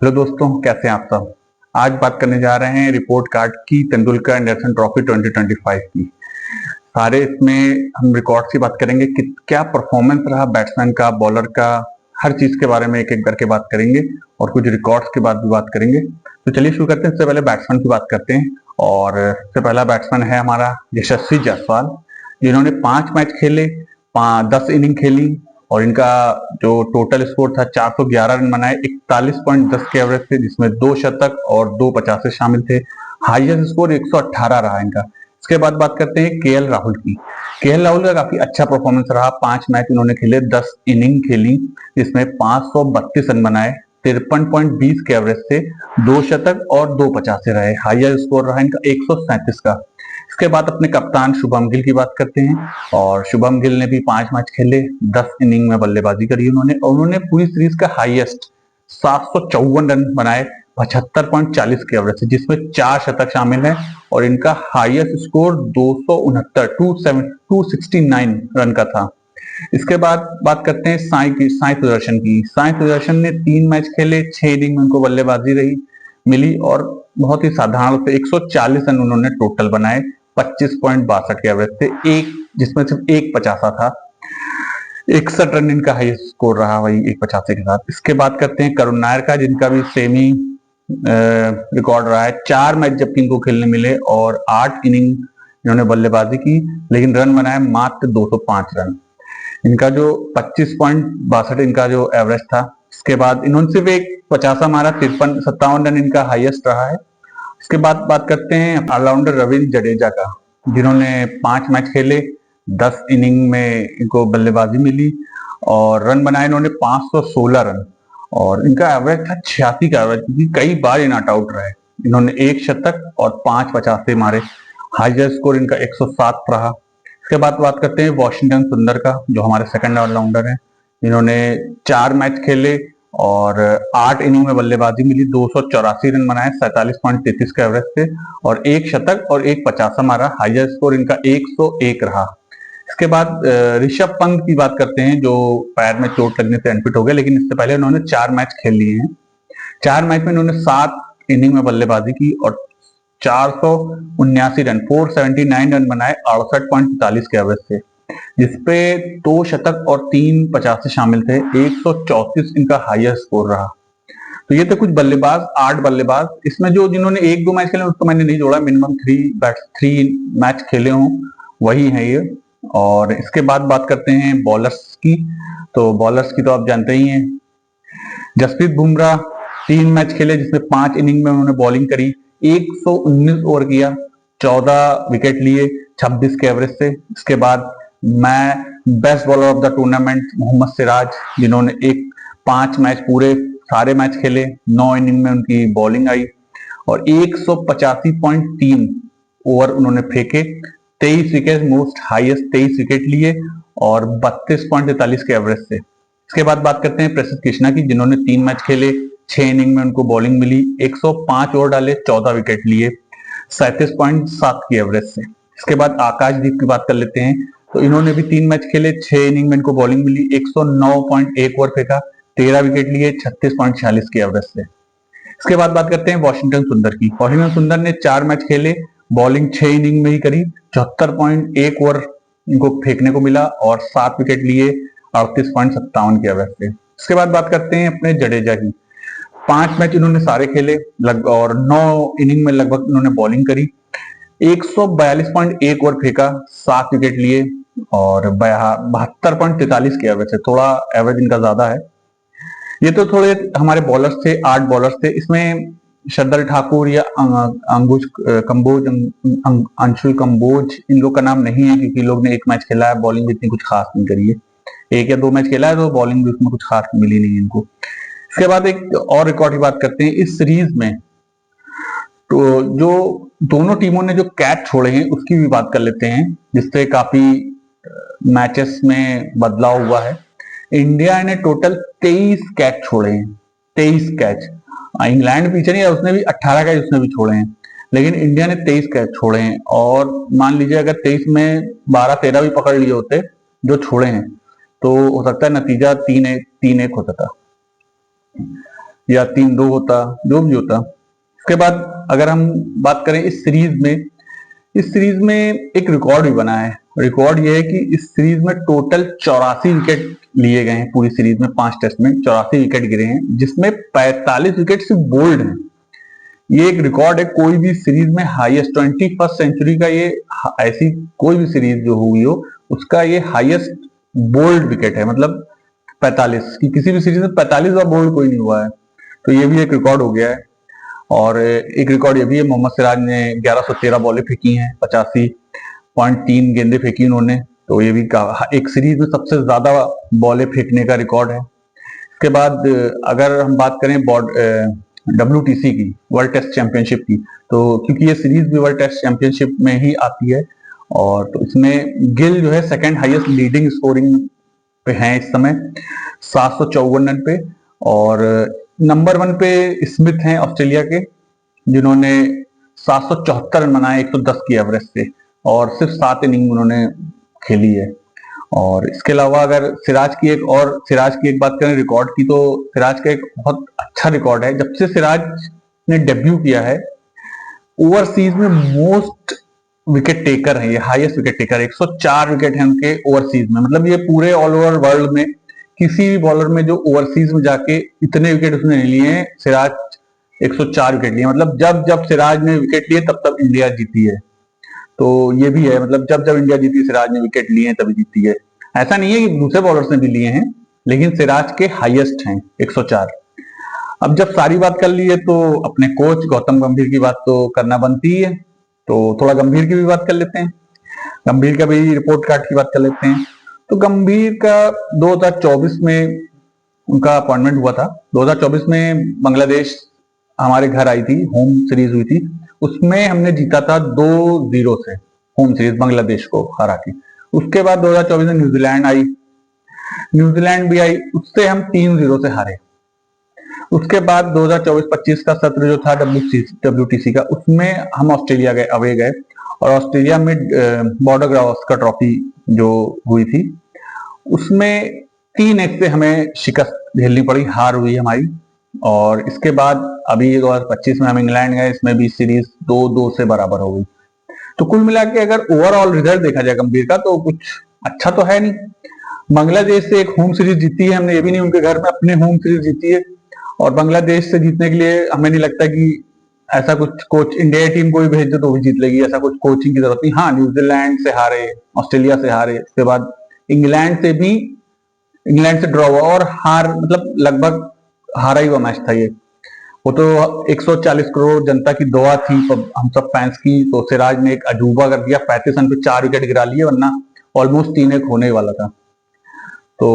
Hello दोस्तों, कैसे हैं आप सब। आज बात करने जा रहे हैं रिपोर्ट कार्ड की, तेंदुलकर एंडरसन ट्रॉफी 2025 की। सारे इसमें हम रिकॉर्ड्स की बात करेंगे कि क्या परफॉर्मेंस रहा बैट्समैन का, बॉलर का, हर चीज के बारे में एक एक करके बात करेंगे और कुछ रिकॉर्ड्स के बाद भी बात करेंगे। तो चलिए शुरू करते हैं। इससे पहले बैट्समैन की बात करते हैं और सबसे पहला बैट्समैन है हमारा यशस्वी जायसवाल, जिन्होंने 5 मैच खेले, 10 इनिंग खेली और इनका जो टोटल स्कोर था 411 रन बनाए 41.10 के एवरेज थे, जिसमें 2 शतक और 2 50 शामिल थे। हाईएस्ट स्कोर 118 रहा इनका। इसके बाद बात करते हैं केएल राहुल की। केएल राहुल का काफी अच्छा परफॉर्मेंस रहा। 5 मैच इन्होंने खेले, 10 इनिंग खेली, जिसमें 532 रन बनाए, 53.20 के एवरेज से 2 शतक और 2 50 रहे। हाईएस्ट स्कोर रहा इनका 137 का। इसके बाद अपने कप्तान शुभम गिल की बात करते हैं और शुभम गिल ने भी 5 मैच खेले, 10 इनिंग में बल्लेबाजी करी उन्होंने पूरी सीरीज का हाईएस्ट 754 रन बनाए 75.40 के एवरेज से, जिसमें 4 शतक शामिल है और इनका हाईएस्ट स्कोर 269 रन का था। इसके बाद बात करते हैं साई सुदर्शन की। साई सुदर्शन ने 3 मैच खेले, 6 इनिंग में उनको बल्लेबाजी रही मिली और बहुत ही साधारण से 140 रन उन्होंने टोटल बनाए 25.62 के एवरेज से, एक जिसमें सिर्फ 1 50 था। 61 रन इनका हाई स्कोर रहा वही 1 85 के साथ। इसके बाद करते हैं करुण नायर का, जिनका भी सेमी रिकॉर्ड रहा है। 4 मैच जबकि इनको खेलने मिले और 8 इनिंग इन्होंने बल्लेबाजी की, लेकिन रन बनाए मात्र 205 रन। इनका जो 25.62 इनका जो एवरेज था। इसके बाद इन्होंने सिर्फ एक 50 मारा, 57 रन इनका हाईएस्ट रहा है। इसके बाद बात करते हैं ऑलराउंडर रविंद्र जडेजा का, जिन्होंने 5 मैच खेले, 10 इनिंग में इनको बल्लेबाजी मिली और रन बनाए इन्होंने 516 रन और इनका एवरेज था 86 का एवरेज, क्योंकि कई बार ये नॉट आउट रहे। इन्होंने 1 शतक और 5 50 मारे। हाईएस्ट स्कोर इनका 107 रहा। इसके बाद बात करते हैं वॉशिंगटन सुंदर का, जो हमारे सेकंड ऑलराउंडर हैं, जिन्होंने 4 मैच खेले और 8 इनिंग में बल्लेबाजी मिली, 284 रन बनाए 47.33 के एवरेज से और 1 शतक और 1 50 मारा। हाईएस्ट स्कोर इनका 101 रहा। इसके बाद ऋषभ पंत की बात करते हैं, जो पैर में चोट लगने से अनफिट हो गए, लेकिन इससे पहले उन्होंने 4 मैच खेल लिए हैं। 4 मैच में इन्होंने 7 इनिंग में बल्लेबाजी की और 479 रन 479 रन बनाए 68.45 के एवरेज से, जिसपे 2 शतक और 3 50 शामिल थे। 134 इनका हाईएस्ट स्कोर रहा। तो ये तो कुछ बल्लेबाज, 8 बल्लेबाज। इसमें जो जिन्होंने 1-2 मैच खेले उसको मैंने नहीं जोड़ा, मिनिमम 3 मैच खेले हों वही है ये। और इसके बाद बात करते हैं बॉलर्स की। तो बॉलर्स की तो आप जानते ही हैं, जसप्रीत बुमराह 3 मैच खेले, जिसमें 5 इनिंग में उन्होंने बॉलिंग करी, 119 ओवर किया, 14 विकेट लिए 26 के एवरेज से। इसके बाद मैं best bowler of the tournament Mohammed Siraj, जिन्होंने 5 मैच पूरे सारे मैच खेले, 9 इनिंग में उनकी बॉलिंग आई और 185.3 ओवर उन्होंने फेंके, 23 विकेट, मोस्ट हाईएस्ट 23 विकेट लिए और 32.43 के एवरेज से। इसके बाद बात करते हैं प्रसिद्ध कृष्णा की, जिन्होंने 3 मैच खेले, 6 इनिंग में उनको बॉलिंग मिली, 105 ओवर डाले, 14 विकेट लिए, 37.7 की एवरेज से। इसके बाद आकाशदीप की बात कर लेते हैं। तो इन्होंने भी 3 मैच खेले, 6 इनिंग में इनको बॉलिंग मिली, 109.1 ओवर फेंका, 13 विकेट लिए, 36.46 की एवरेज से। इसके बाद बात करते हैं वॉशिंगटन सुंदर की। वॉशिंगटन सुंदर ने 4 मैच खेले, बॉलिंग 6 इनिंग में ही करी, 74.1 ओवर इनको फेंकने को मिला और 7 विकेट लिए, 38.57 की एवरेज से। इसके बाद बात करते हैं अपने जडेजा की। 5 मैच इन्होंने सारे खेले और 9 इनिंग में लगभग इन्होंने बॉलिंग करी, 142.1 ओवर फेंका, 7 विकेट लिए और 72.43 की एवरेज है। थोड़ा एवरेज इनका ज्यादा है। ये तो थोड़े हमारे बॉलर्स थे, 8 बॉलर्स थे। इसमें शरदल ठाकुर या अंगुश कंबोज, अंशुल कंबोज, इन लोग का नाम नहीं है, क्योंकि लोग ने 1 मैच खेला है, बॉलिंग भी इतनी कुछ खास नहीं करी है। 1 या 2 मैच खेला है तो बॉलिंग भी उसमें कुछ खास मिली नहीं है इनको। इसके बाद एक और रिकॉर्ड की बात करते हैं इस सीरीज में। तो जो दोनों टीमों ने जो कैच छोड़े हैं उसकी भी बात कर लेते हैं, जिससे काफी मैचेस में बदलाव हुआ है। इंडिया ने टोटल 23 कैच छोड़े हैं, 23 कैच। इंग्लैंड पीछे नहीं है, उसने भी 18 कैच उसने भी छोड़े हैं, लेकिन इंडिया ने 23 कैच छोड़े हैं। और मान लीजिए अगर 23 में 12-13 भी पकड़ लिए होते जो छोड़े हैं, तो हो सकता है नतीजा 3-1 हो सकता। या 3-2 होता, जो भी होता। उसके बाद अगर हम बात करें इस सीरीज में एक रिकॉर्ड भी बना है। रिकॉर्ड ये है कि इस सीरीज में टोटल 84 विकेट लिए गए हैं। पूरी सीरीज में 5 टेस्ट में 84 विकेट गिरे हैं, जिसमें 45 विकेट सिर्फ बोल्ड हैं। ये एक रिकॉर्ड है, कोई भी सीरीज में हाईएस्ट 21st सेंचुरी का ये ऐसी कोई भी सीरीज जो हुई हो उसका ये हाईएस्ट बोल्ड विकेट है। मतलब 45 की किसी भी सीरीज में 45 बार बोल्ड कोई नहीं हुआ है, तो ये भी एक रिकॉर्ड हो गया है। और एक रिकॉर्ड ये भी है, मोहम्मद सिराज ने 1113 बॉलें फेंकी हैं, 85.3 गेंदें फेंकी उन्होंने, तो ये भी एक सीरीज में सबसे ज्यादा बॉलें फेंकने का रिकॉर्ड है। इसके बाद अगर हम बात करें WTC की, वर्ल्ड टेस्ट चैंपियनशिप की, तो क्योंकि ये सीरीज भी वर्ल्ड टेस्ट चैंपियनशिप में ही आती है, और तो इसमें गिल जो है सेकंड हाईएस्ट लीडिंग स्कोरिंग पे हैं इस समय 754 रन पे, और नंबर 1 पे स्मिथ हैं ऑस्ट्रेलिया के, जिन्होंने 774 रन बनाए 110 की एवरेज से, और सिर्फ 7 इनिंग उन्होंने खेली है। और इसके अलावा अगर सिराज की एक बात करें रिकॉर्ड की, तो सिराज का एक बहुत अच्छा रिकॉर्ड है। जब से सिराज ने डेब्यू किया है, ओवरसीज में मोस्ट विकेट टेकर है, ये हाईएस्ट विकेट टेकर 104 विकेट है उनके ओवरसीज में। मतलब ये पूरे ऑल ओवर वर्ल्ड में किसी भी बॉलर में जो ओवरसीज में जाके इतने विकेट उसने नहीं लिए हैं, सिराज 104 विकेट लिए। मतलब जब जब सिराज ने विकेट लिए तब तब इंडिया जीती है, तो ये भी है। मतलब जब जब इंडिया जीती सिराज ने विकेट लिए हैं तभी जीती है। ऐसा नहीं है कि दूसरे बॉलर्स ने भी लिए हैं, लेकिन सिराज के हाईएस्ट हैं 104। अब जब सारी बात कर ली है तो अपने कोच गौतम गंभीर की बात तो करना बनती ही है, तो थोड़ा गंभीर की भी बात कर लेते हैं। गंभीर का भी रिपोर्ट कार्ड की बात कर लेते हैं। तो गंभीर का 2024 में उनका अपॉइंटमेंट हुआ था। 2024 में बांग्लादेश हमारे घर आई थी, होम सीरीज हुई थी, उसमें हमने जीता था 2-0 से, होम सीरीज बांग्लादेश को हरा के। उसके बाद 2024 में न्यूजीलैंड भी आई, उससे हम 3-0 से हारे। उसके बाद 2024-25 का सत्र जो था WTC का, उसमें हम ऑस्ट्रेलिया गए, अवे गए, और ऑस्ट्रेलिया में बॉर्डर गावस्कर ट्रॉफी जो हुई थी उसमें 3-1 से हमें शिकस्त झेलनी पड़ी, हार हुई हमारी। और इसके बाद अभी 2025 में हम इंग्लैंड गए, इसमें भी सीरीज 2-2 से बराबर हो गई। तो कुल मिला के अगर ओवरऑल रिजल्ट देखा जाए गंभीर का, तो कुछ अच्छा तो है नहीं। बांग्लादेश से एक होम सीरीज जीती है हमने, ये भी नहीं उनके घर में, अपने होम सीरीज जीती है। और बांग्लादेश से जीतने के लिए हमें नहीं लगता कि ऐसा कुछ कोच इंडिया टीम को भी भेज दो तो भी जीत लेगी, ऐसा कुछ कोचिंग की जरूरत नहीं। हाँ, न्यूजीलैंड से हारे, ऑस्ट्रेलिया से हारे, उसके बाद इंग्लैंड से ड्रॉ हुआ, और हार मतलब लगभग हारा ही हुआ मैच था ये। वो तो 140 करोड़ जनता की दुआ थी, तो हम सब फैंस की। तो सिराज ने एक अजूबा कर दिया, 35 रन पे 4 विकेट गिरा लिए, वरना ऑलमोस्ट 3-1 होने वाला था। तो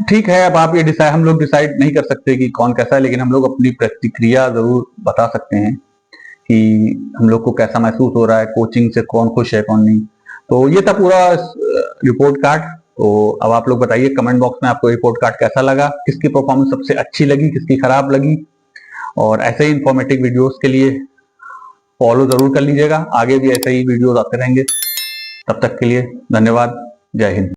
ठीक है, अब आप ये हम लोग डिसाइड नहीं कर सकते कि कौन कैसा है, लेकिन हम लोग अपनी प्रतिक्रिया जरूर बता सकते हैं कि हम लोग को कैसा महसूस हो रहा है, कोचिंग से कौन खुश है कौन नहीं। तो ये था पूरा रिपोर्ट कार्ड। तो अब आप लोग बताइए कमेंट बॉक्स में आपको रिपोर्ट कार्ड कैसा लगा, किसकी परफॉर्मेंस सबसे अच्छी लगी, किसकी खराब लगी। और ऐसे ही इंफॉर्मेटिव वीडियोस के लिए फॉलो जरूर कर लीजिएगा, आगे भी ऐसे ही वीडियोस आते रहेंगे। तब तक के लिए धन्यवाद, जय हिंद।